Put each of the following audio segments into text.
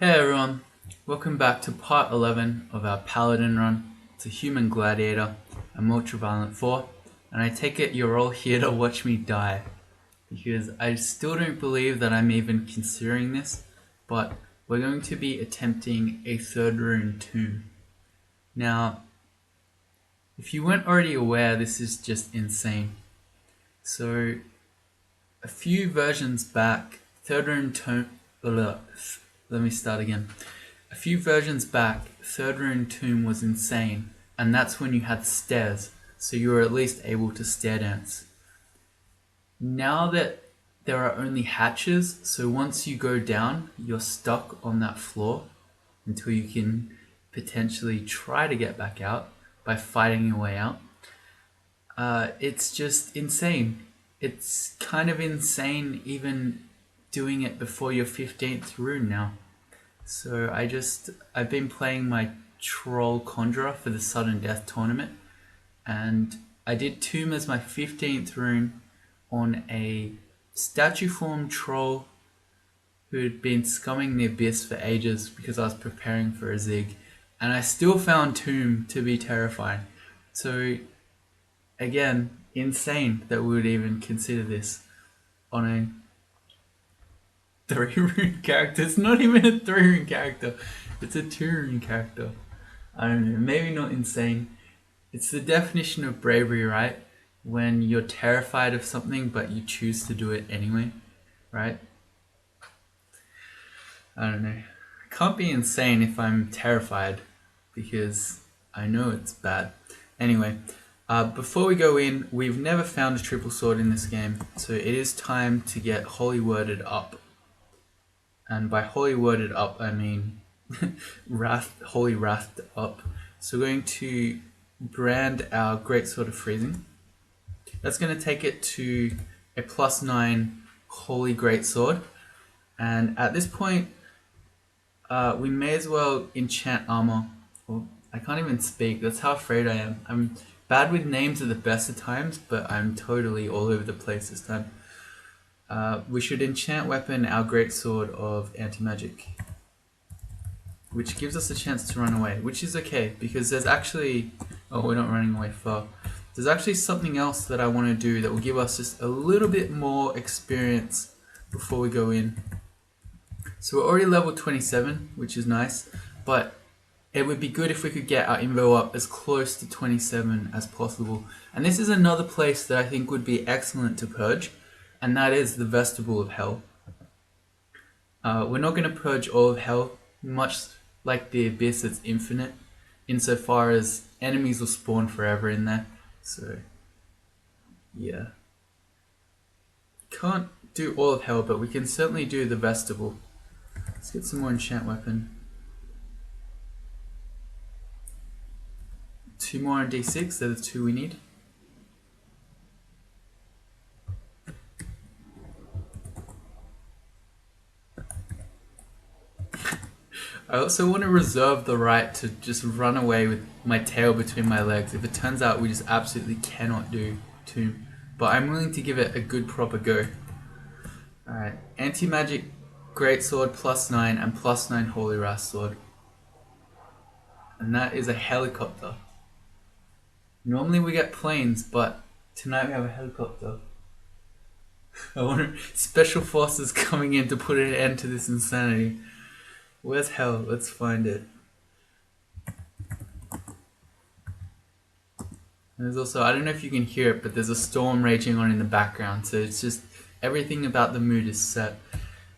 Hey everyone, welcome back to part 11 of our paladin run to Human Gladiator and Ultraviolent 4, and I take it you're all here to watch me die, because I still don't believe that I'm even considering this, but we're going to be attempting a third rune tomb. Now, if you weren't already aware, this is just insane. So, a few versions back, third rune tomb... Let me start again. A few versions back, third rune tomb was insane, and that's when you had stairs, so you were at least able to stair dance. Now that there are only hatches, so once you go down, you're stuck on that floor until you can potentially try to get back out by fighting your way out. It's just insane. It's kind of insane even doing it before your 15th rune now. So I've been playing my Troll Conjurer for the Sudden Death tournament, and I did Tomb as my 15th rune on a statue form troll who had been scumming the abyss for ages because I was preparing for a Zig, and I still found Tomb to be terrifying. So again, insane that we would even consider this on a 3-rune character. It's not even a 3-rune character, it's a 2-rune character. I don't know, maybe not insane. It's the definition of bravery, right? When you're terrified of something but you choose to do it anyway, right? I don't know. I can't be insane if I'm terrified because I know it's bad. Anyway, before we go in, we've never found a triple sword in this game, so it is time to get holy worded up. And by holy worded up, I mean holy wrathed up. So we're going to brand our Greatsword of Freezing. That's going to take it to a +9 holy Greatsword. And at this point, we may as well enchant armor. Well, I can't even speak, that's how afraid I am. I'm bad with names at the best of times, but I'm totally all over the place this time. We should enchant weapon our Greatsword of Anti-Magic, which gives us a chance to run away, which is okay, because there's actually... Oh, we're not running away far. There's actually something else that I want to do that will give us just a little bit more experience before we go in. So we're already level 27, which is nice, but it would be good if we could get our invo up as close to 27 as possible. And this is another place that I think would be excellent to purge, and that is the Vestibule of Hell. We're not going to purge all of Hell, much like the Abyss, it's infinite, insofar as enemies will spawn forever in there. So, yeah. Can't do all of Hell, but we can certainly do the Vestibule. Let's get some more enchant weapon. 2 more on D6, they're the 2 we need. I also want to reserve the right to just run away with my tail between my legs if it turns out we just absolutely cannot do Tomb. But I'm willing to give it a good proper go. Alright, Anti-Magic Greatsword +9 and +9 Holy Wrath Sword. And that is a helicopter. Normally we get planes, but tonight we have a helicopter. I wonder, Special Forces coming in to put an end to this insanity. Where's Hell? Let's find it. And there's also, I don't know if you can hear it, but there's a storm raging on in the background, so it's just, everything about the mood is set.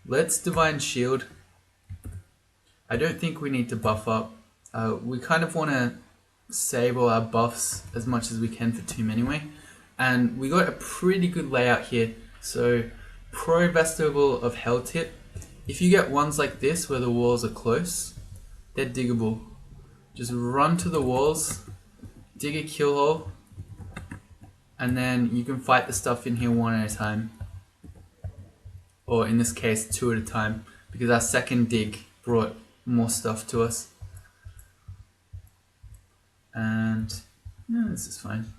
Let's Divine Shield. I don't think we need to buff up. We kind of want to save all our buffs as much as we can for Tomb anyway. And we got a pretty good layout here. So, Pro Vestibule of Hell tip. If you get ones like this where the walls are close, they're diggable. Just run to the walls, dig a kill hole, and then you can fight the stuff in here one at a time. Or in this case, 2 at a time, because our second dig brought more stuff to us. And yeah, this is fine.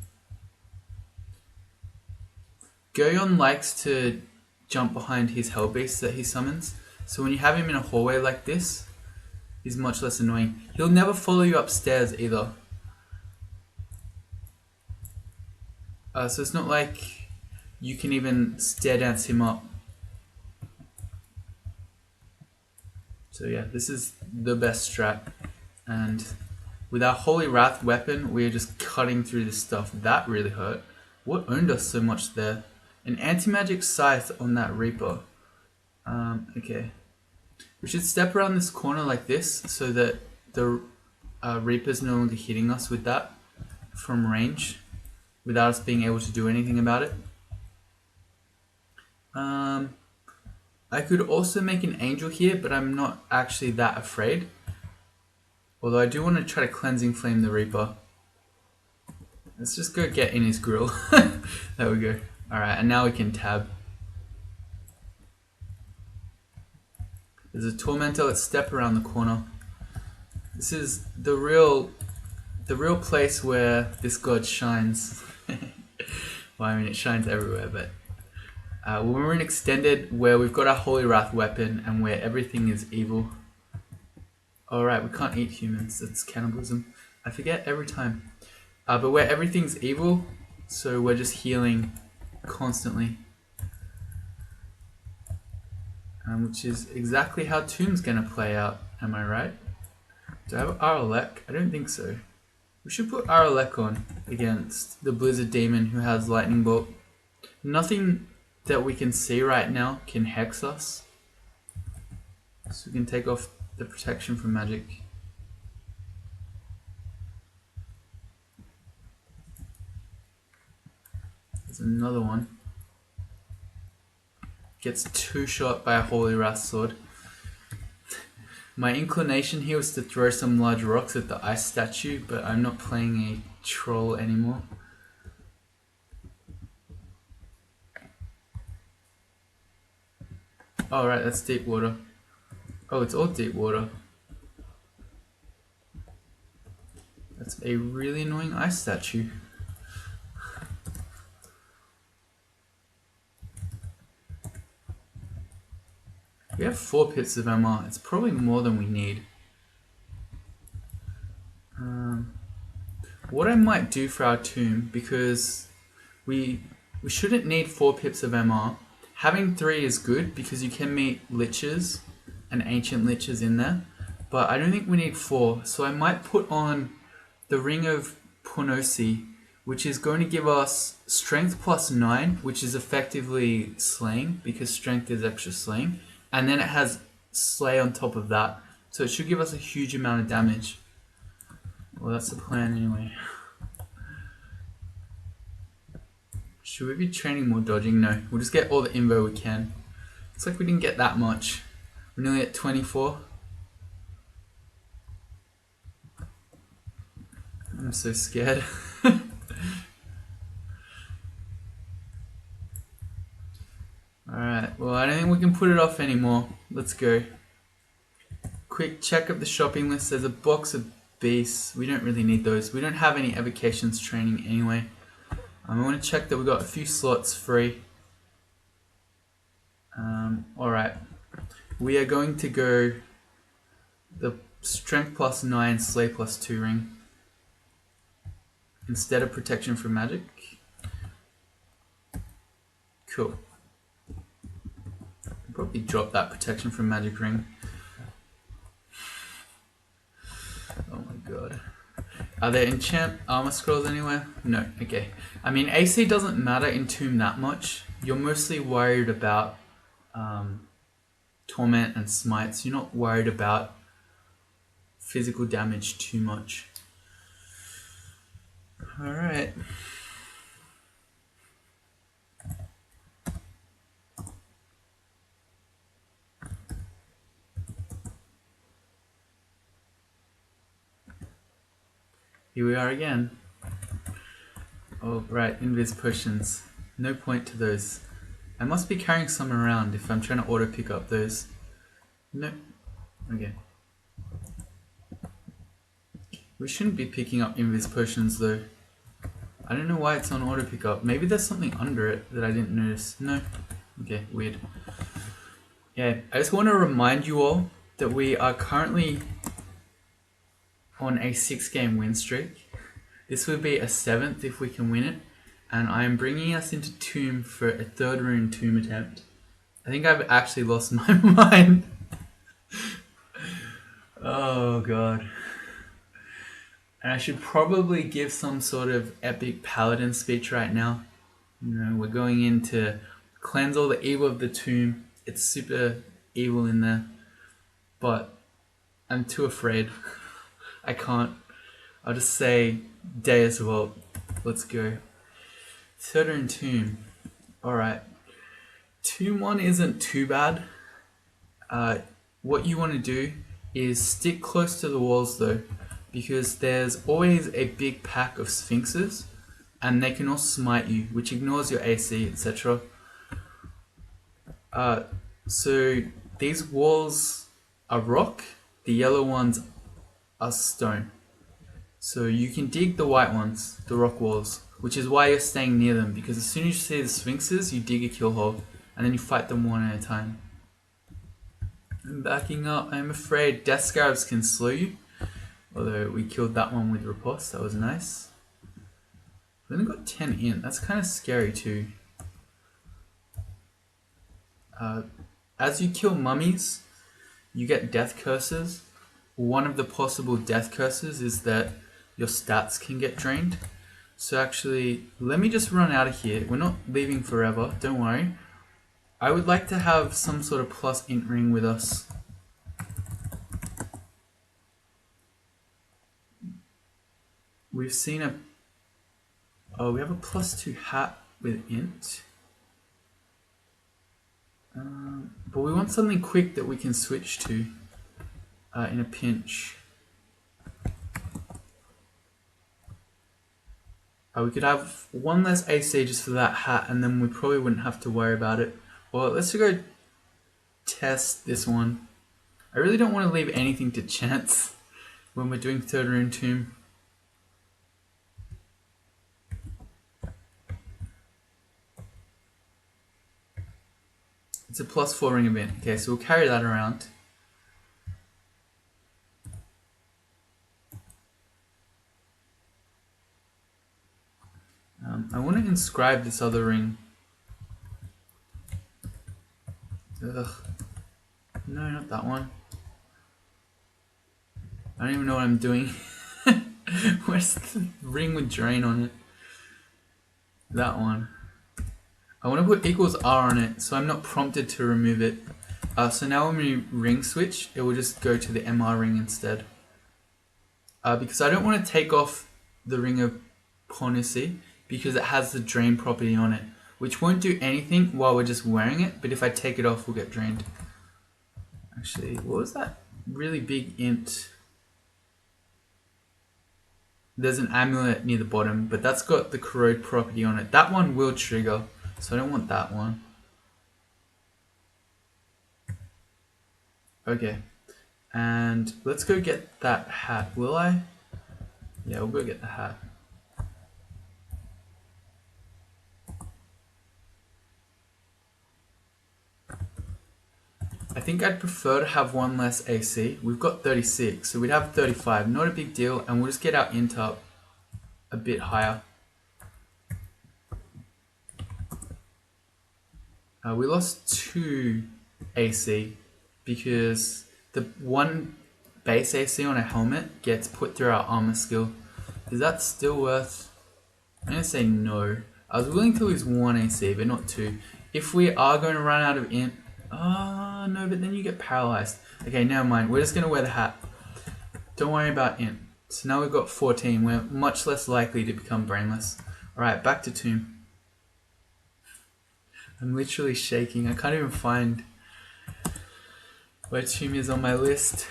Goyon likes to jump behind his Hellbeast that he summons. So when you have him in a hallway like this, He's much less annoying. He'll never follow you upstairs either. So it's not like you can even stair dance him up. So yeah, this is the best strat. And with our Holy Wrath weapon, we are just cutting through this stuff. That really hurt. What owned us so much there? An anti-magic scythe on that Reaper. Okay. We should step around this corner like this so that the Reaper's no longer hitting us with that from range without us being able to do anything about it. I could also make an angel here, but I'm not actually that afraid. Although I do want to try to cleansing flame the Reaper. Let's just go get in his grill. There we go. Alright, and now we can tab. There's a Tormentor. Let's step around the corner. This is the real place where this god shines. Well, I mean, it shines everywhere, but when we're in extended, where we've got our Holy Wrath weapon and where everything is evil. Alright, we can't eat humans. That's cannibalism. I forget every time. But where everything's evil, so we're just healing constantly. Which is exactly how Tomb's gonna play out, am I right? Do I have Aralek? I don't think so. We should put Aralek on against the Blizzard Demon who has Lightning Bolt. Nothing that we can see right now can hex us. So we can take off the protection from magic. There's another one. Gets 2-shot by a Holy Wrath Sword. My inclination here was to throw some large rocks at the ice statue, but I'm not playing a troll anymore. Oh right, that's deep water. Oh, it's all deep water. That's a really annoying ice statue. We have 4 pits of MR. It's probably more than we need. What I might do for our tomb, because we shouldn't need 4 pips of MR. Having 3 is good because you can meet liches and ancient liches in there, but I don't think we need 4. So I might put on the Ring of Pornosi, which is going to give us strength plus 9, which is effectively slaying because strength is extra slaying. And then it has slay on top of that. So it should give us a huge amount of damage. Well, that's the plan anyway. Should we be training more dodging? No. We'll just get all the invo we can. Looks like we didn't get that much. We're nearly at 24. I'm so scared. Alright, well I don't think we can put it off anymore. Let's go. Quick check of the shopping list. There's a box of beasts. We don't really need those. We don't have any evocations training anyway. I want to check that we got a few slots free. Alright. We are going to go the strength plus 9, slay plus 2 ring. Instead of protection from magic. Cool. Probably drop that protection from magic ring. Oh my god. Are there enchant armor scrolls anywhere? No, okay. I mean, AC doesn't matter in Tomb that much. You're mostly worried about Torment and Smites. You're not worried about physical damage too much. Alright. Here we are again. Oh, right, invis potions. No point to those. I must be carrying some around if I'm trying to auto pick up those. No. Okay. We shouldn't be picking up invis potions though. I don't know why it's on auto pickup. Maybe there's something under it that I didn't notice. No. Okay, weird. Yeah, I just want to remind you all that we are currently on a 6-game win streak. This would be a 7th if we can win it, and I am bringing us into Tomb for a 3rd rune Tomb attempt. I think I've actually lost my mind. Oh god. And I should probably give some sort of epic paladin speech right now. You know, we're going in to cleanse all the evil of the tomb. It's super evil in there. But I'm too afraid. I can't. I'll just say Deus Vault. Let's go. 3rd rune Tomb. Alright. Tomb 1 isn't too bad. What you want to do is stick close to the walls though, because there's always a big pack of sphinxes and they can all smite you, which ignores your AC, etc. So these walls are rock, the yellow ones are stone. So you can dig the white ones, the rock walls, which is why you're staying near them, because as soon as you see the sphinxes, you dig a kill hole and then you fight them one at a time. I'm backing up. I'm afraid death scarabs can slow you. Although we killed that one with riposte, that was nice. We only got 10 in, that's kind of scary too. As you kill mummies, you get death curses. One of the possible death curses is that your stats can get drained. So actually, let me just run out of here. We're not leaving forever, don't worry. I would like to have some sort of plus int ring with us. We've seen a... Oh, we have a +2 hat with int. But we want something quick that we can switch to in a pinch. We could have one less AC just for that hat, and then we probably wouldn't have to worry about it. Well, let's go test this one. I really don't want to leave anything to chance when we're doing 3rd rune Tomb. It's a +4 ring event. Okay, so we'll carry that around. I want to inscribe this other ring. Ugh. No, not that one. I don't even know what I'm doing. Where's the ring with drain on it? That one. I want to put equals R on it so I'm not prompted to remove it. So now when we ring switch, it will just go to the MR ring instead. Because I don't want to take off the ring of Ponacy because it has the drain property on it, which won't do anything while we're just wearing it, but if I take it off, we'll get drained. Actually, what was that really big int? There's an amulet near the bottom, but that's got the corrode property on it. That one will trigger, so I don't want that one. Okay, and let's go get that hat, will I? Yeah, we'll go get the hat. I think I'd prefer to have one less AC. We've got 36, so we'd have 35. Not a big deal, and we'll just get our int up a bit higher. We lost 2 AC because the one base AC on a helmet gets put through our armor skill. Is that still worth? I'm gonna say no. I was willing to lose 1 AC, but not 2. If we are going to run out of int, oh no, but then you get paralyzed. Okay, never mind. We're just gonna wear the hat. Don't worry about int. So now we've got 14. We're much less likely to become brainless. Alright, back to Tomb. I'm literally shaking. I can't even find where Tomb is on my list.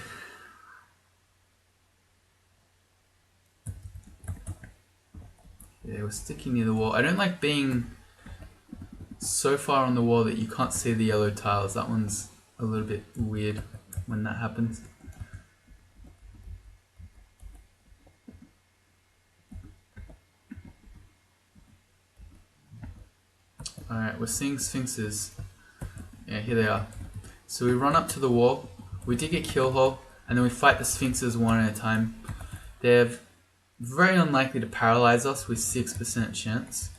Yeah, we're sticking near the wall. I don't like being so far on the wall that you can't see the yellow tiles. That one's a little bit weird when that happens. Alright, we're seeing sphinxes. Yeah, here they are. So we run up to the wall, we dig a kill hole, and then we fight the sphinxes one at a time. They're very unlikely to paralyze us with 6% chance.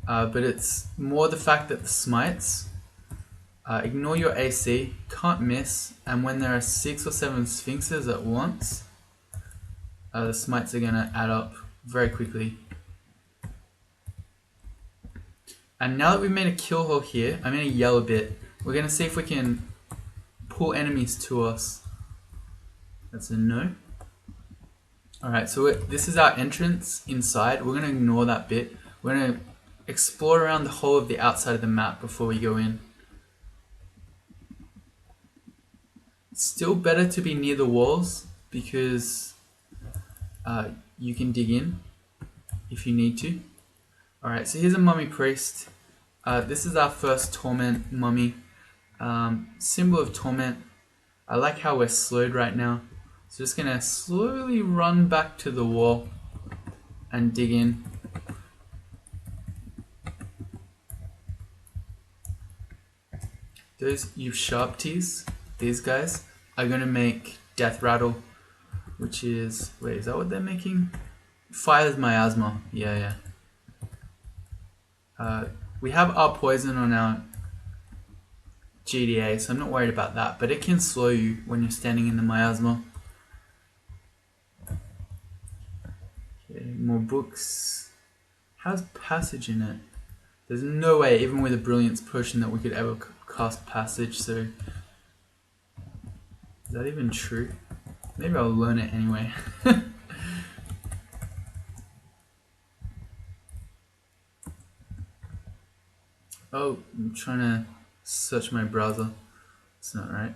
But it's more the fact that the smites, ignore your AC, can't miss, and when there are 6 or 7 sphinxes at once, the smites are going to add up very quickly. And now that we've made a kill hole here, I'm going to yell a bit. We're going to see if we can pull enemies to us. That's a no. Alright, so this is our entrance inside. We're going to ignore that bit. We're going to explore around the whole of the outside of the map before we go in. It's still better to be near the walls because you can dig in if you need to. Alright, so here's a mummy priest. This is our first torment mummy. Symbol of torment. I like how we're slowed right now. So just gonna slowly run back to the wall and dig in. Those Ushabtis, these guys, are gonna make death rattle, which is, wait, is that what they're making? Fires miasma, yeah. We have our poison on our GDA, so I'm not worried about that, but it can slow you when you're standing in the miasma. Okay, more books. How's passage in it? There's no way, even with a brilliance potion, that we could ever cast passage, so is that even true? Maybe I'll learn it anyway. Oh, I'm trying to search my browser. It's not right.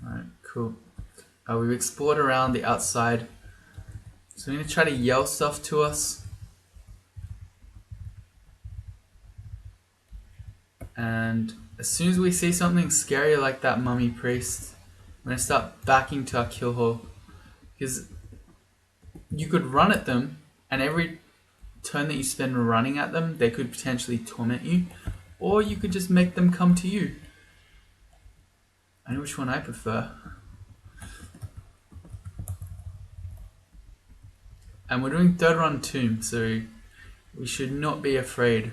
Alright, cool. We've explored around the outside. So I'm going to try to yell stuff to us. And as soon as we see something scary like that mummy priest, I'm going to start backing to our kill hole. Because you could run at them, and every turn that you spend running at them, they could potentially torment you. Or you could just make them come to you. I know which one I prefer. And we're doing third run tomb, so we should not be afraid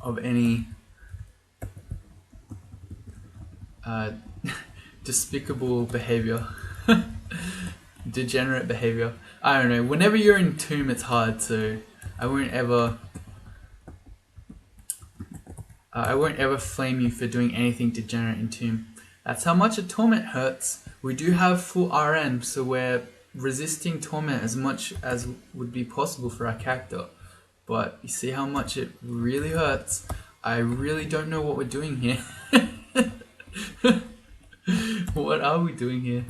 of any despicable behavior. Degenerate behavior. I don't know. Whenever you're in tomb, it's hard, so I won't ever flame you for doing anything degenerate in tomb. That's how much a torment hurts. We do have full RN, so we're resisting torment as much as would be possible for our character. But you see how much it really hurts. I really don't know what we're doing here. What are we doing here?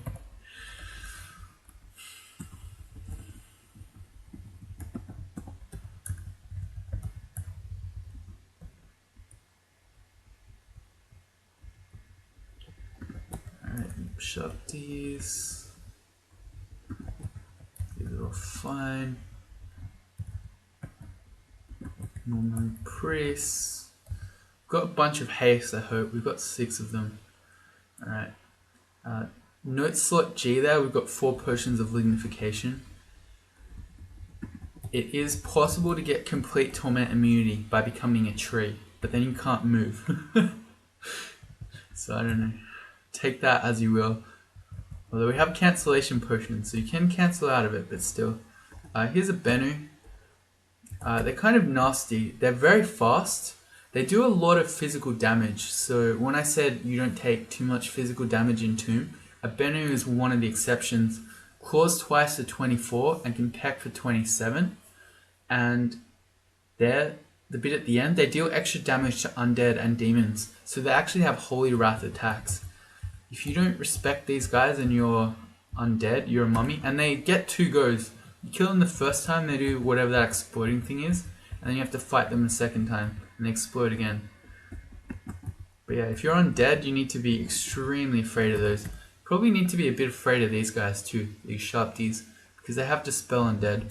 Alright, shove these. These are all fine. Normal priests. Got a bunch of haste, I hope. We've got 6 of them. Alright. Note slot G there, we've got 4 potions of lignification. It is possible to get complete torment immunity by becoming a tree, but then you can't move. So I don't know. Take that as you will. Although we have cancellation potions, so you can cancel out of it, but still. Here's a Bennu. They're kind of nasty. They're very fast. They do a lot of physical damage. So when I said you don't take too much physical damage in Tomb, a Bennu is one of the exceptions. Claws twice for 24 and can peck for 27. And there, the bit at the end, they deal extra damage to undead and demons. So they actually have Holy Wrath attacks. If you don't respect these guys and you're undead, you're a mummy, and they get 2 goes. You kill them the first time, they do whatever that exploding thing is, and then you have to fight them the second time, and they explode again. But yeah, if you're undead, you need to be extremely afraid of those. Probably need to be a bit afraid of these guys too, these Sharpties, because they have to spell undead.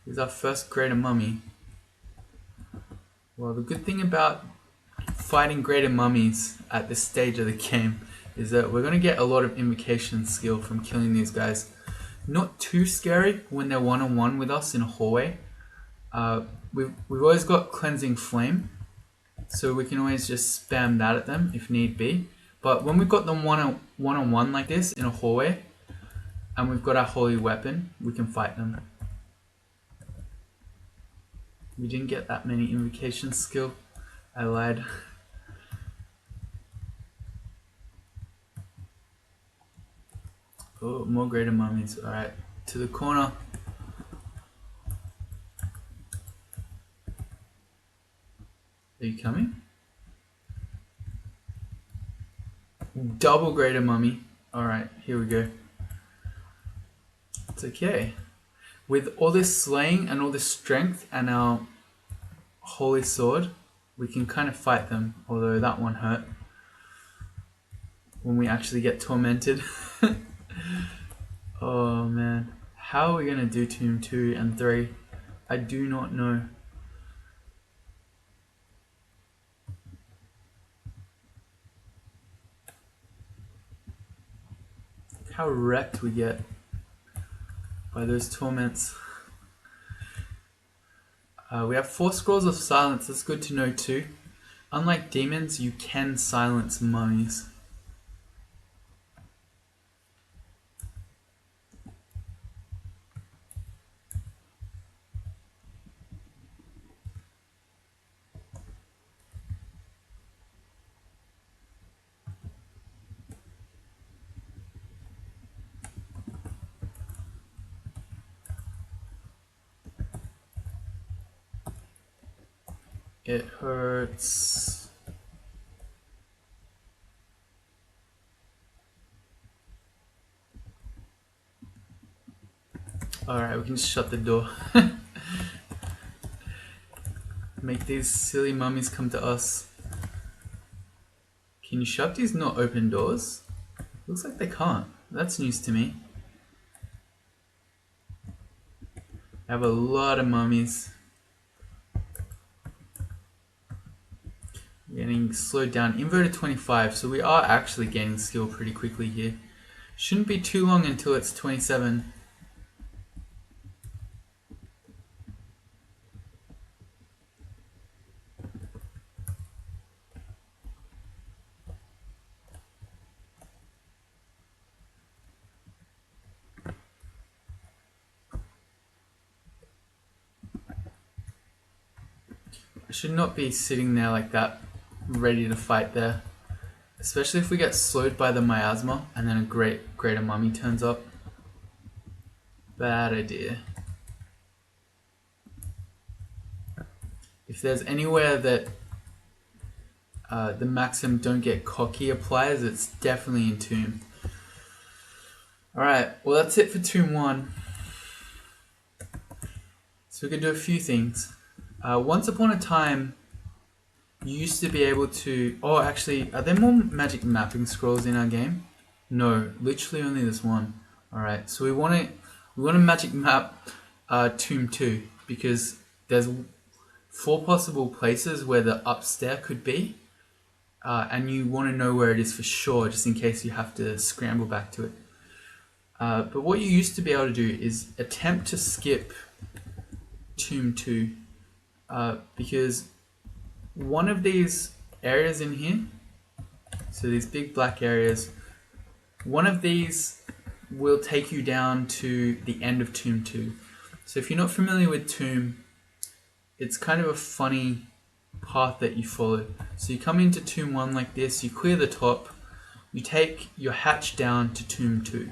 Here's our first greater mummy. Well, the good thing about fighting greater mummies at this stage of the game is that we're going to get a lot of invocation skill from killing these guys. Not too scary when they're one-on-one with us in a hallway. We've always got Cleansing Flame, so we can always just spam that at them if need be. But when we've got them one-on-one like this in a hallway, and we've got our holy weapon, we can fight them. We didn't get that many invocation skill. I lied. Oh, more greater mummies. Alright, to the corner. Are you coming? Double greater mummy. Alright, here we go. It's okay. With all this slaying and all this strength and our holy sword, we can kind of fight them, although that one hurt. When we actually get tormented. Oh man. How are we going to do Tomb 2 and 3? I do not know. How wrecked we get by those torments. We have 4 scrolls of silence. That's good to know too. Unlike demons, you can silence mummies. It hurts. Alright, we can just shut the door. Make these silly mummies come to us. Can you shut these not open doors? Looks like they can't. That's news to me. I have a lot of mummies. Getting slowed down. Inverted 25, so we are actually gaining skill pretty quickly here. Shouldn't be too long until it's 27. I should not be sitting there like that, ready to fight there. Especially if we get slowed by the miasma and then a greater mummy turns up. Bad idea. If there's anywhere that the maxim don't get cocky applies, it's definitely in Tomb. Alright, well that's it for Tomb 1. So we can do a few things. Once upon a time, you used to be able to... Oh, actually, are there more magic mapping scrolls in our game? No, literally only this one. Alright, so we want to magic map Tomb 2 because there's 4 possible places where the upstairs could be, and you want to know where it is for sure, just in case you have to scramble back to it. But what you used to be able to do is attempt to skip Tomb 2, because one of these areas in here, so these big black areas, one of these will take you down to the end of Tomb 2. So if you're not familiar with Tomb, it's kind of a funny path that you follow. So you come into Tomb 1 like this, you clear the top, you take your hatch down to Tomb 2.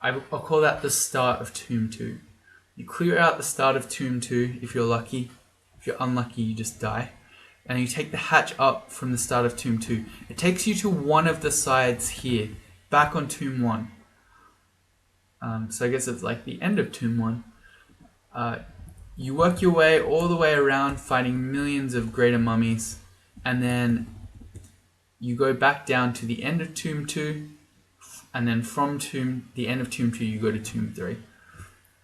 I'll call that the start of Tomb 2. You clear out the start of Tomb 2 if you're lucky. If you're unlucky, you just die. And you take the hatch up from the start of Tomb 2. It takes you to one of the sides here, back on Tomb 1. So I guess it's like the end of Tomb 1. You work your way all the way around, fighting millions of greater mummies, and then you go back down to the end of Tomb 2, and then from the end of Tomb 2 you go to Tomb 3.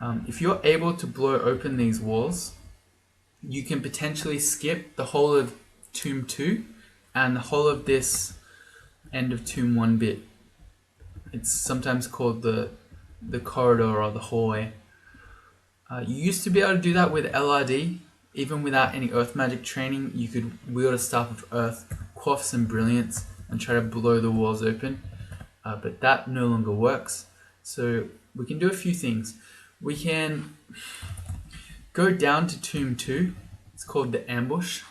If you're able to blow open these walls, you can potentially skip the whole of Tomb 2 and the whole of this end of Tomb 1 bit. It's sometimes called the corridor or the hallway. You used to be able to do that with LRD. Even without any earth magic training, you could wield a staff of earth, quaff some brilliance, and try to blow the walls open. But that no longer works. So we can do a few things. We can go down to Tomb 2. It's called the ambush.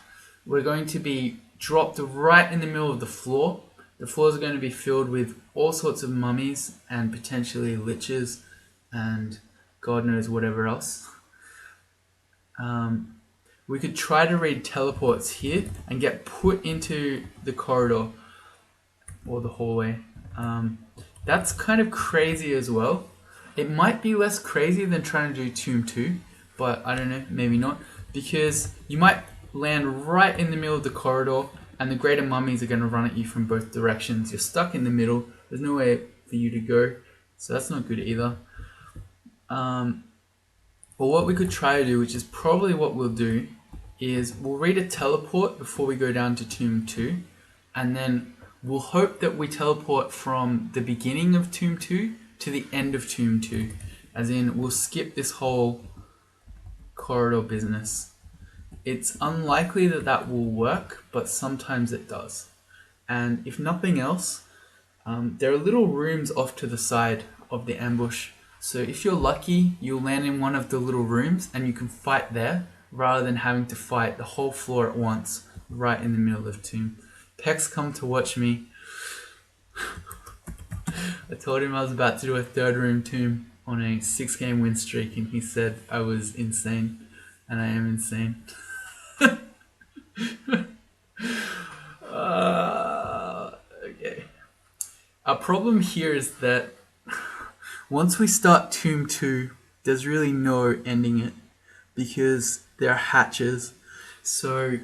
We're going to be dropped right in the middle of the floor. The floor is going to be filled with all sorts of mummies and potentially liches and God knows whatever else. We could try to read teleports here and get put into the corridor or the hallway. That's kind of crazy as well. It might be less crazy than trying to do Tomb 2, but I don't know, maybe not. Because you might land right in the middle of the corridor and the greater mummies are going to run at you from both directions. You're stuck in the middle. There's no way for you to go. So that's not good either. Well, what we could try to do, which is probably what we'll do, is we'll read a teleport before we go down to Tomb 2. And then we'll hope that we teleport from the beginning of Tomb 2 to the end of Tomb 2. As in, we'll skip this whole corridor business. It's unlikely that that will work, but sometimes it does. And if nothing else, there are little rooms off to the side of the ambush. So if you're lucky, you'll land in one of the little rooms and you can fight there rather than having to fight the whole floor at once right in the middle of Tomb. Peck's come to watch me. I told him I was about to do a 3rd room Tomb on a 6-game win streak and he said I was insane. And I am insane. Okay. Our problem here is that once we start Tomb 2, there's really no ending it because there are hatches. So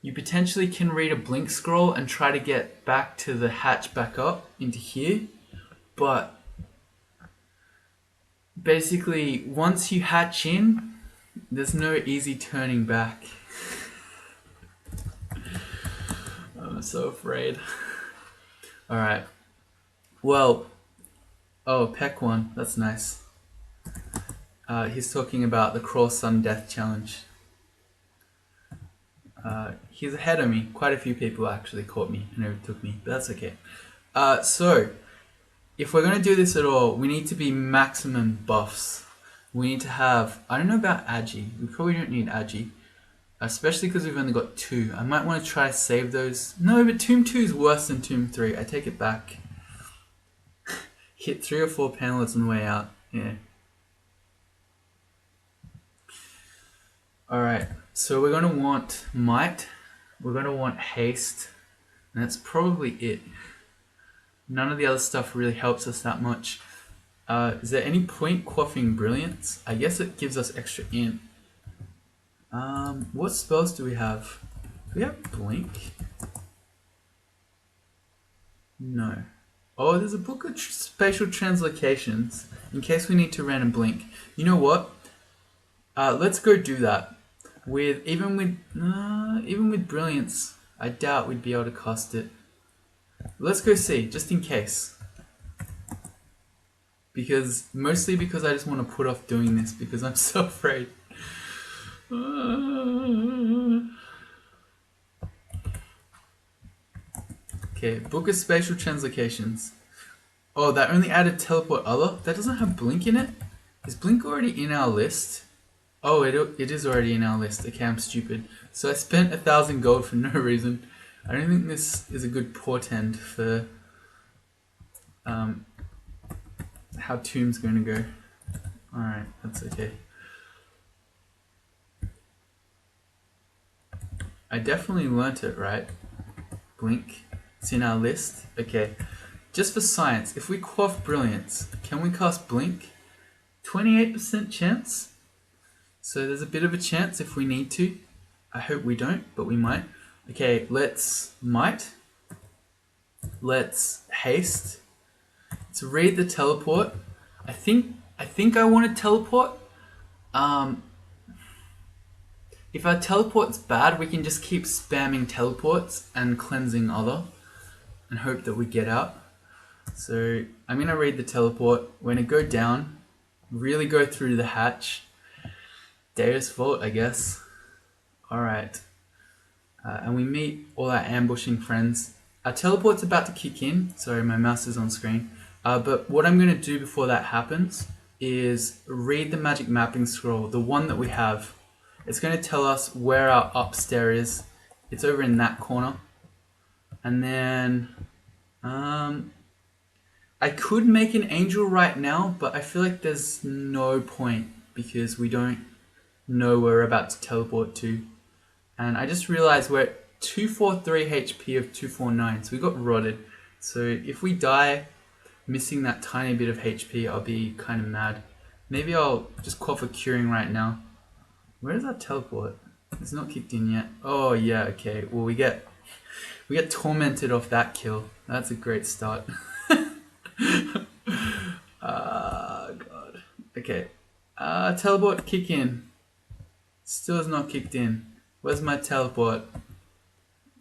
you potentially can read a blink scroll and try to get back to the hatch back up into here. But basically, once you hatch in, there's no easy turning back. I'm so afraid. Alright. Well, oh, Peck won. That's nice. He's talking about the Crawl Sun Death Challenge. He's ahead of me. Quite a few people actually caught me and overtook me, but that's okay. So, if we're going to do this at all, we need to be maximum buffs. We need to have, I don't know about Agi. We probably don't need Agi. Especially because we've only got 2. I might want to try to save those. No, but Tomb 2 is worse than Tomb 3. I take it back. Hit 3 or 4 panelists on the way out. Yeah. Alright, so we're going to want Might. We're going to want Haste. And that's probably it. None of the other stuff really helps us that much. Is there any point quaffing Brilliance? I guess it gives us extra int. What spells do we have? Do we have Blink? No. Oh, there's a book of spatial translocations in case we need to random blink. You know what? Let's go do that. Even with Brilliance, I doubt we'd be able to cast it. Let's go see, just in case. Mostly because I just want to put off doing this because I'm so afraid. Okay, Book of Spatial Translocations. Oh, that only added Teleport Other? That doesn't have Blink in it? Is Blink already in our list? Oh, it is already in our list. Okay, I'm stupid. So I spent 1,000 gold for no reason. I don't think this is a good portend for how Tomb's going to go. Alright, that's okay. I definitely learnt it, right? Blink. It's in our list. Okay. Just for science, if we quaff Brilliance, can we cast Blink? 28% chance? So there's a bit of a chance if we need to. I hope we don't, but we might. Okay, let's Might. Let's Haste. Let's read the teleport. I think I want to teleport, Um, if our teleport's bad, we can just keep spamming teleports and cleansing other and hope that we get out. So I'm going to read the teleport. We're going to go down, really go through the hatch. Deus fault, I guess. Alright. And we meet all our ambushing friends. Our teleport's about to kick in. Sorry, my mouse is on screen. But what I'm going to do before that happens is read the magic mapping scroll, the one that we have. It's going to tell us where our upstairs is. It's over in that corner. And then I could make an angel right now, but I feel like there's no point because we don't know where we're about to teleport to. And I just realized we're at 243 HP of 249, so we got rotted. So if we die missing that tiny bit of HP, I'll be kind of mad. Maybe I'll just call for curing right now. Where is our teleport? It's not kicked in yet. Oh yeah, okay. Well, we get tormented off that kill. That's a great start. God. Okay. Teleport kick in. Still has not kicked in. Where's my teleport?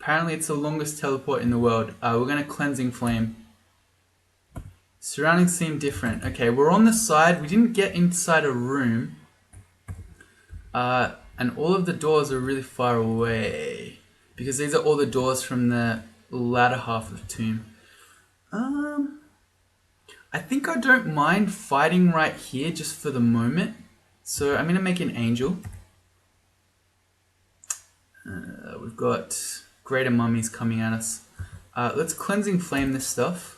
Apparently it's the longest teleport in the world. We're going to cleansing flame. Surroundings seem different. Okay, we're on the side. We didn't get inside a room. And all of the doors are really far away. Because these are all the doors from the latter half of the tomb. I think I don't mind fighting right here just for the moment. So I'm going to make an angel. We've got greater mummies coming at us. Let's cleansing flame this stuff.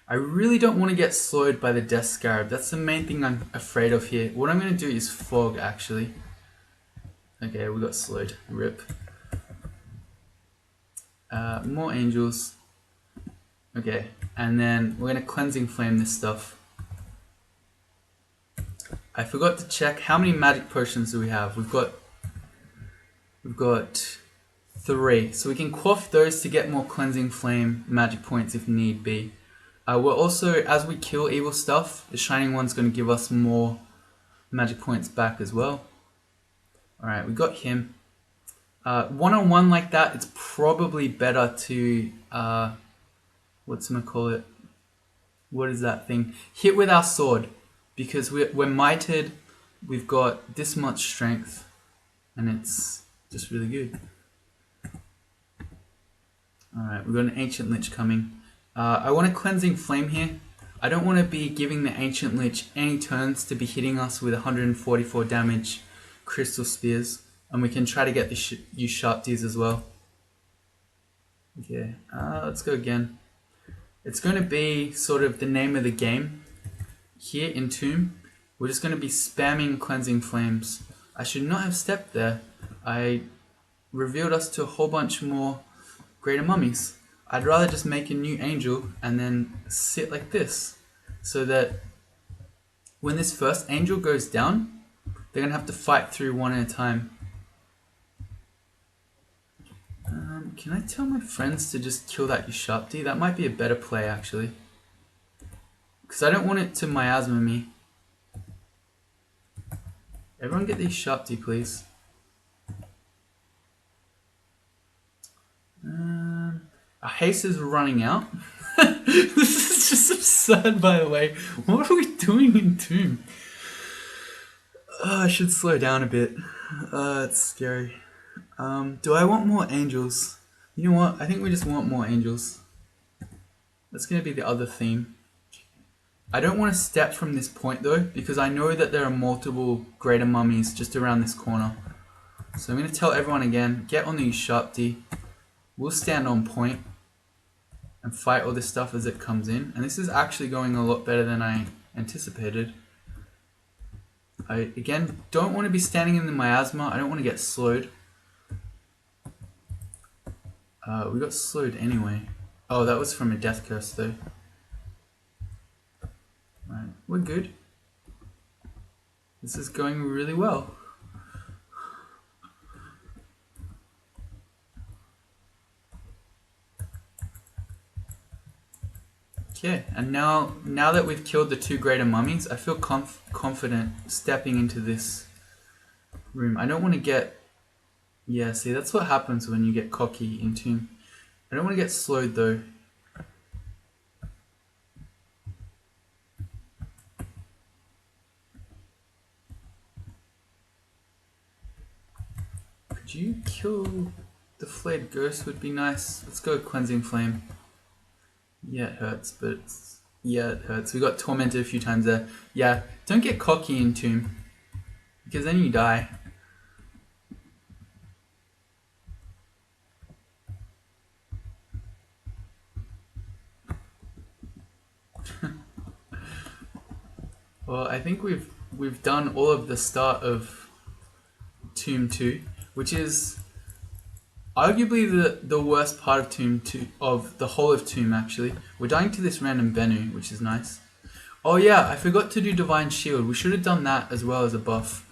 I really don't want to get slowed by the death scarab. That's the main thing I'm afraid of here. What I'm going to do is fog actually. Okay, we got slowed. Rip. More angels. Okay, and then we're going to cleansing flame this stuff. I forgot to check how many magic potions do we have. We've got 3, so we can quaff those to get more cleansing flame magic points if need be. We're also, as we kill evil stuff, the shining one's going to give us more magic points back as well. Alright, we got him. One-on-one like that, it's probably better to, whatchamacallit? What is that thing? Hit with our sword, because we're mighted, we've got this much strength, and it's just really good. Alright, we've got an Ancient Lich coming. I want a Cleansing Flame here. I don't want to be giving the Ancient Lich any turns to be hitting us with 144 damage Crystal Spears. And we can try to get the use Sharpties as well. Okay, let's go again. It's going to be sort of the name of the game. Here in Tomb, we're just going to be spamming Cleansing Flames. I should not have stepped there. I revealed us to a whole bunch more greater mummies. I'd rather just make a new angel and then sit like this, so that when this first angel goes down, they're going to have to fight through one at a time. Can I tell my friends to just kill that Ushabti? That might be a better play actually. Because I don't want it to miasma me. Everyone get these Ushabti please. Our haste is running out. This is just absurd by the way. What are we doing in Tomb? I should slow down a bit. It's scary. Do I want more angels? You know what? I think we just want more angels. That's going to be the other theme. I don't want to step from this point though, because I know that there are multiple greater mummies just around this corner. So I'm going to tell everyone again, get on the Ushabti. We'll stand on point and fight all this stuff as it comes in. And this is actually going a lot better than I anticipated. I, again, don't want to be standing in the miasma. I don't want to get slowed. We got slowed anyway. Oh, that was from a death curse though. Right, we're good. This is going really well. Okay, and now that we've killed the 2 greater mummies, I feel confident stepping into this room. I don't want to get... Yeah, see, that's what happens when you get cocky in Tomb. I don't want to get slowed though. Could you kill the flayed ghost? Would be nice. Let's go cleansing flame. Yeah, it hurts, but it's... Yeah, it hurts. We got tormented a few times there. Yeah, don't get cocky in Tomb, because then you die. Well, I think we've done all of the start of Tomb 2, which is arguably the worst part of Tomb 2, of the whole of Tomb actually. We're dying to this random Bennu, which is nice. Oh yeah, I forgot to do Divine Shield. We should have done that as well as a buff.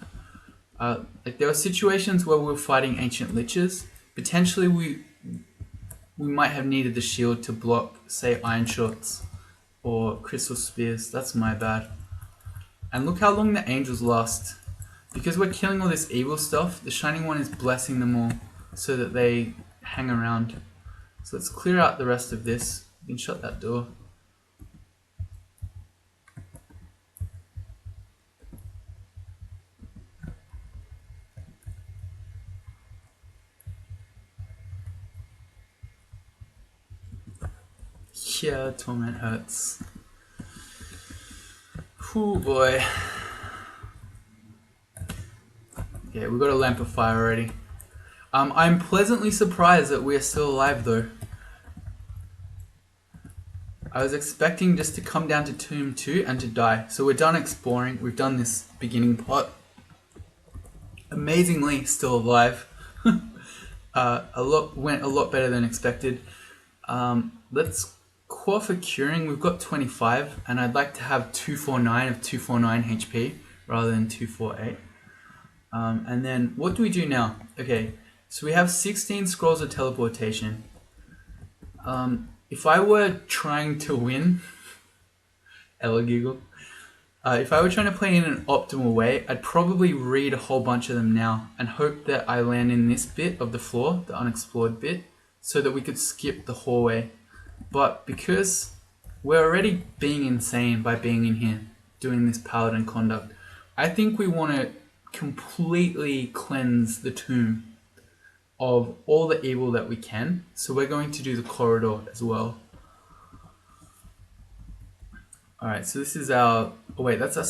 Like there were situations where we were fighting Ancient Liches. Potentially we might have needed the shield to block, say, Iron Shots or Crystal Spears. That's my bad. And look how long the angels last. Because we're killing all this evil stuff, the Shining One is blessing them all so that they hang around. So let's clear out the rest of this. We can shut that door. Yeah, torment hurts. Oh boy. Okay, we got a lamp of fire already. I'm pleasantly surprised that we are still alive though. I was expecting just to come down to Tomb 2 and to die. So we're done exploring. We've done this beginning part. Amazingly still alive. Went a lot better than expected. Let's core for curing. We've got 25 and I'd like to have 249 of 249 HP rather than 248. And then what do we do now? Okay, so we have 16 scrolls of teleportation. If I were trying to win, HuGl, if I were trying to play in an optimal way, I'd probably read a whole bunch of them now and hope that I land in this bit of the floor, the unexplored bit, so that we could skip the hallway. But because we're already being insane by being in here, doing this paladin conduct, I think we want to completely cleanse the tomb of all the evil that we can. So we're going to do the corridor as well. Alright, so this is our... Oh wait, that's our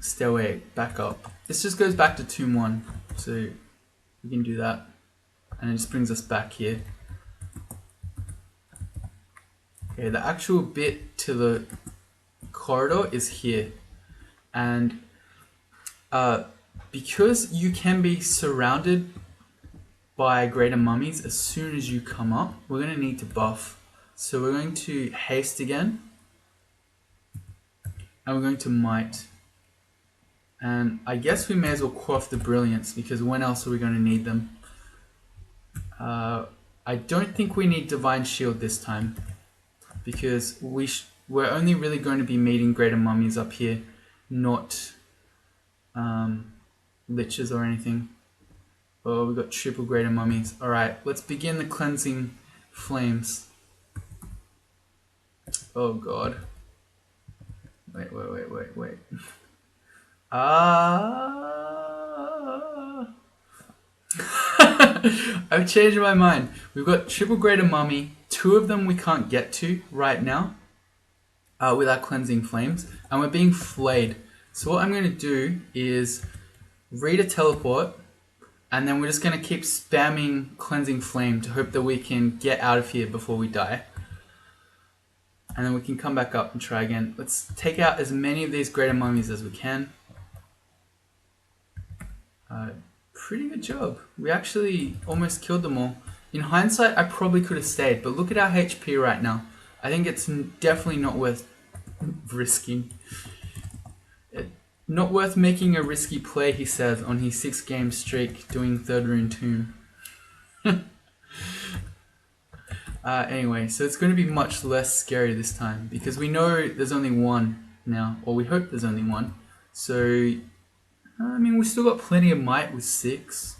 stairway back up. This just goes back to Tomb 1. So we can do that. And it just brings us back here. Okay, the actual bit to the corridor is here. And because you can be surrounded by greater mummies as soon as you come up, we're going to need to buff. So we're going to haste again. And we're going to might. And I guess we may as well quaff the brilliance, because when else are we going to need them? I don't think we need Divine Shield this time, because we're only really going to be meeting greater mummies up here, not liches or anything. Oh, we've got triple greater mummies. Alright, let's begin the cleansing flames. Oh god. Wait. I've changed my mind. We've got triple greater mummy. 2 of them we can't get to right now with our cleansing flames, and we're being flayed. So what I'm going to do is read a teleport, and then we're just going to keep spamming cleansing flame to hope that we can get out of here before we die. And then we can come back up and try again. Let's take out as many of these greater mummies as we can. Pretty good job. We actually almost killed them all. In hindsight, I probably could have stayed, but look at our HP right now. I think it's definitely not worth risking. Not worth making a risky play, he says, on his 6-game streak doing 3rd rune tomb. Anyway, so it's going to be much less scary this time because we know there's only one now, or we hope there's only one. So, I mean, we still got plenty of might with 6.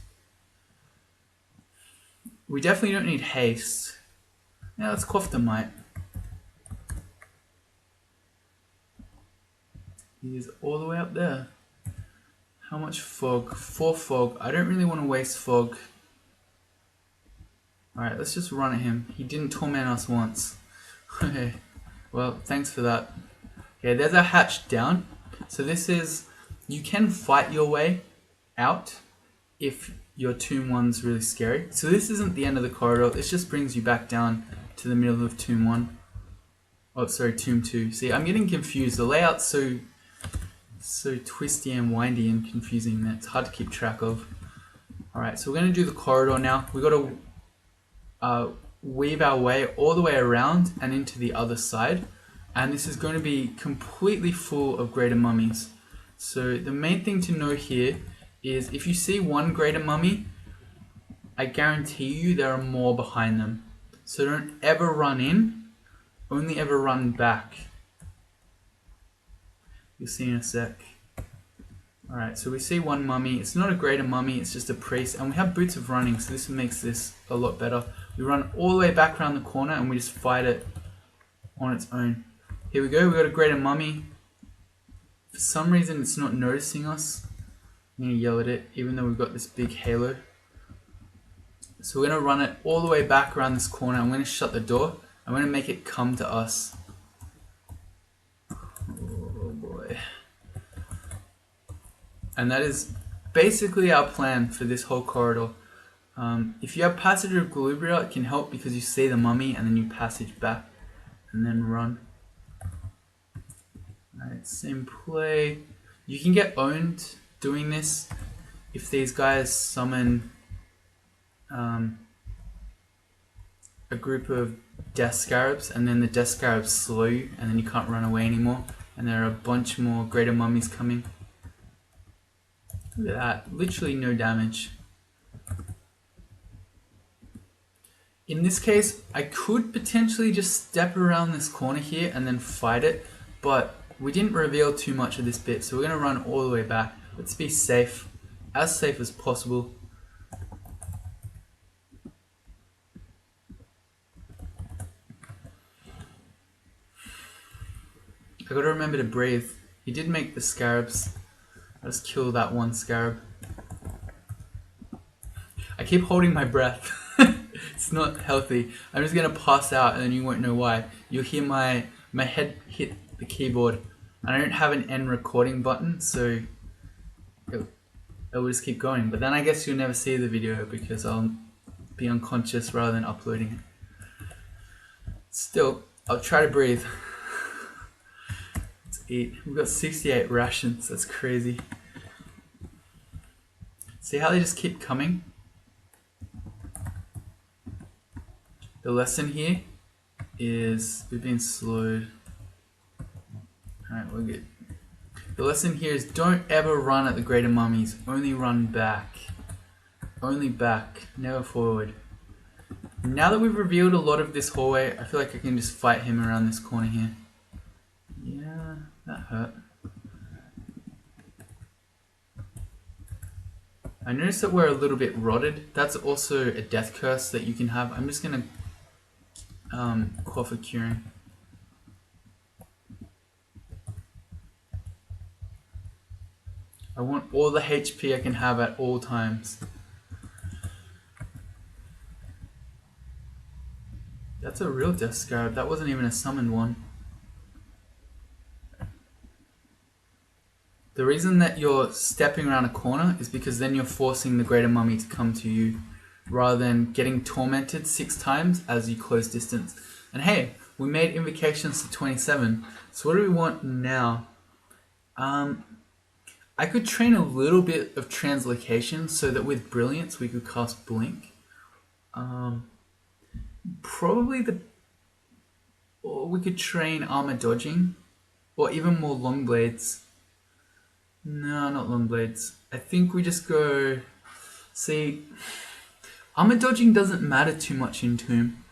We definitely don't need haste. Now let's quaff the might. He is all the way up there. How much fog? 4 fog. I don't really want to waste fog. Alright, let's just run at him. He didn't torment us once. Okay, well, thanks for that. Okay, there's our hatch down. So this is, you can fight your way out if your tomb 1's really scary. So this isn't the end of the corridor, this just brings you back down to the middle of tomb 1. Oh, sorry, tomb 2. See, I'm getting confused. The layout's so twisty and windy and confusing that it's hard to keep track of. Alright, so we're going to do the corridor now. We've got to weave our way all the way around and into the other side, and this is going to be completely full of greater mummies. So the main thing to know here is if you see one greater mummy, I guarantee you there are more behind them. So don't ever run in, only ever run back. You'll see in a sec. Alright, so we see one mummy. It's not a greater mummy, it's just a priest. And we have boots of running, so this makes this a lot better. We run all the way back around the corner and we just fight it on its own. Here we go, we got a greater mummy. For some reason it's not noticing us. I'm going to yell at it, even though we've got this big halo. So we're going to run it all the way back around this corner. I'm going to shut the door. I'm going to make it come to us. Oh boy. And that is basically our plan for this whole corridor. If you have Passage of Galubria, it can help because you see the mummy and then you passage back and then run. Alright, same play. You can get owned doing this if these guys summon a group of death scarabs and then the death scarabs slow you and then you can't run away anymore, and there are a bunch more greater mummies coming. Look at that, literally no damage. In this case, I could potentially just step around this corner here and then fight it, but we didn't reveal too much of this bit, so we're going to run all the way back. Let's be safe as possible. I gotta remember to breathe. He did make the scarabs. I'll just kill that one scarab. I keep holding my breath. It's not healthy. I'm just gonna pass out and then you won't know why. You'll hear my head hit the keyboard. And I don't have an end recording button, so it will just keep going. But then I guess you'll never see the video because I'll be unconscious rather than uploading it. Still, I'll try to breathe. Let's eat. We've got 68 rations, that's crazy. See how they just keep coming? The lesson here is we've been slowed. Alright, we're good. The lesson here is don't ever run at the greater mummies, only run back. Only back, never forward. Now that we've revealed a lot of this hallway, I feel like I can just fight him around this corner here. Yeah, that hurt. I noticed that we're a little bit rotted. That's also a death curse that you can have. I'm just gonna call for curing. I want all the HP I can have at all times. That's a real death scarab. That wasn't even a summoned one. The reason that you're stepping around a corner is because then you're forcing the greater mummy to come to you rather than getting tormented 6 times as you close distance. And hey, we made invocations to 27. So what do we want now? I could train a little bit of translocation so that with brilliance we could cast blink. Probably or we could train armor dodging or even more long blades. No, not long blades. I think we just go... See, armor dodging doesn't matter too much in Tomb.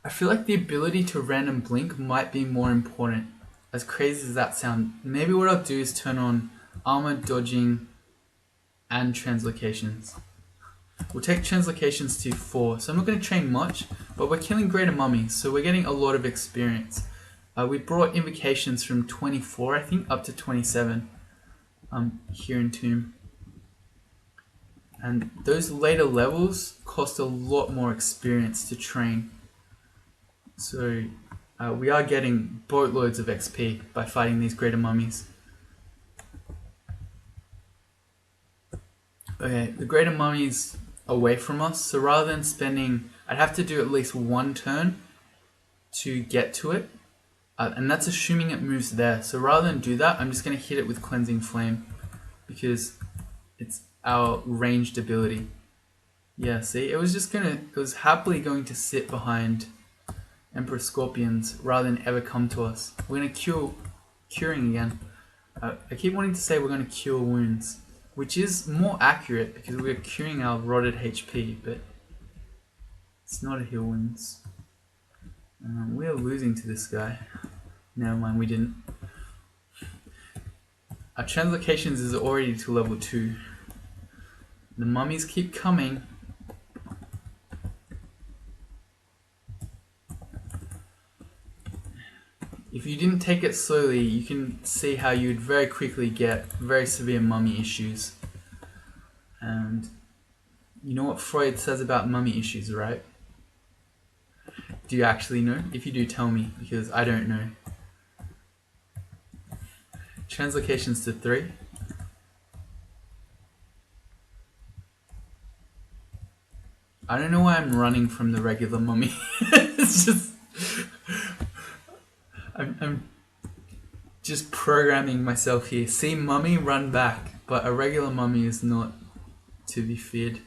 I feel like the ability to random blink might be more important. As crazy as that sounds, maybe what I'll do is turn on armor, dodging, and translocations. We'll take translocations to 4, so I'm not going to train much, but we're killing greater mummies, so we're getting a lot of experience. We brought invocations from 24, I think, up to 27 here in Tomb. And those later levels cost a lot more experience to train. So we are getting boatloads of XP by fighting these greater mummies. Okay, the greater mummy's away from us, so rather than spending, I'd have to do at least one turn to get to it, and that's assuming it moves there. So rather than do that, I'm just going to hit it with Cleansing Flame, because it's our ranged ability. Yeah, see, it was happily going to sit behind Emperor Scorpions rather than ever come to us. We're going to curing again. I keep wanting to say we're going to cure wounds, which is more accurate because we're curing our rotted HP, but it's not a heal wounds. We are losing to this guy. Never mind, we didn't. Our translocations is already to level 2. The mummies keep coming. If you didn't take it slowly, you can see how you'd very quickly get very severe mummy issues. And you know what Freud says about mummy issues, right? Do you actually know? If you do, tell me, because I don't know. Translocations to 3. I don't know why I'm running from the regular mummy. It's just... I'm just programming myself here. See mummy, run back. But a regular mummy is not to be feared.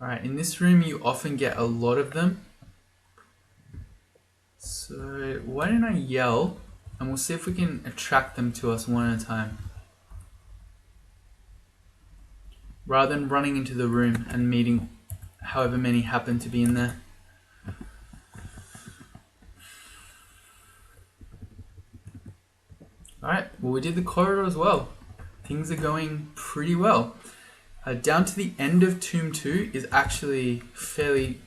Alright, in this room you often get a lot of them. So why don't I yell, and we'll see if we can attract them to us one at a time. Rather than running into the room and meeting however many happen to be in there. Alright, well we did the corridor as well. Things are going pretty well. Down to the end of Tomb 2 is actually fairly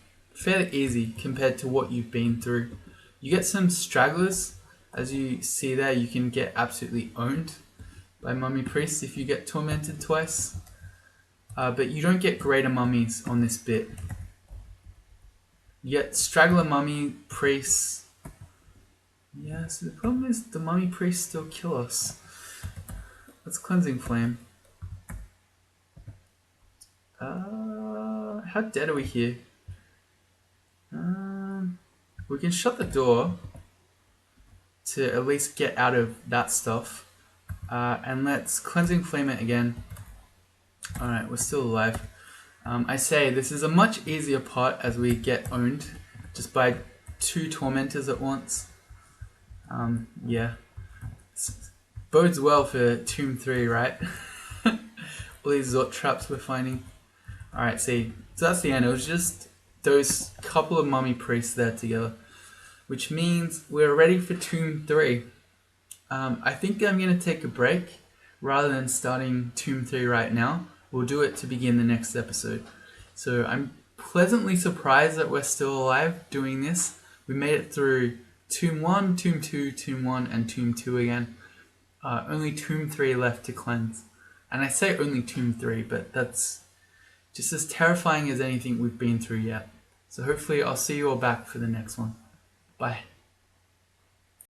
easy compared to what you've been through. You get some stragglers. As you see there, you can get absolutely owned by mummy priests if you get tormented twice. But you don't get greater mummies on this bit. You get straggler mummy priests. Yeah, so the problem is the mummy priests still kill us. Let's Cleansing Flame. How dead are we here? We can shut the door to at least get out of that stuff. And let's Cleansing Flame it again. Alright, we're still alive. I say this is a much easier part as we get owned just by 2 tormentors at once. Yeah. Bodes well for Tomb 3, right? All these Zot traps we're finding. Alright, see, so that's the end. It was just those couple of mummy priests there together, which means we're ready for Tomb 3. I think I'm going to take a break rather than starting Tomb 3 right now. We'll do it to begin the next episode. So I'm pleasantly surprised that we're still alive doing this. We made it through Tomb 1, Tomb 2, Tomb 1, and Tomb 2 again. Only Tomb 3 left to cleanse. And I say only Tomb 3, but that's just as terrifying as anything we've been through yet. So hopefully I'll see you all back for the next one. Bye.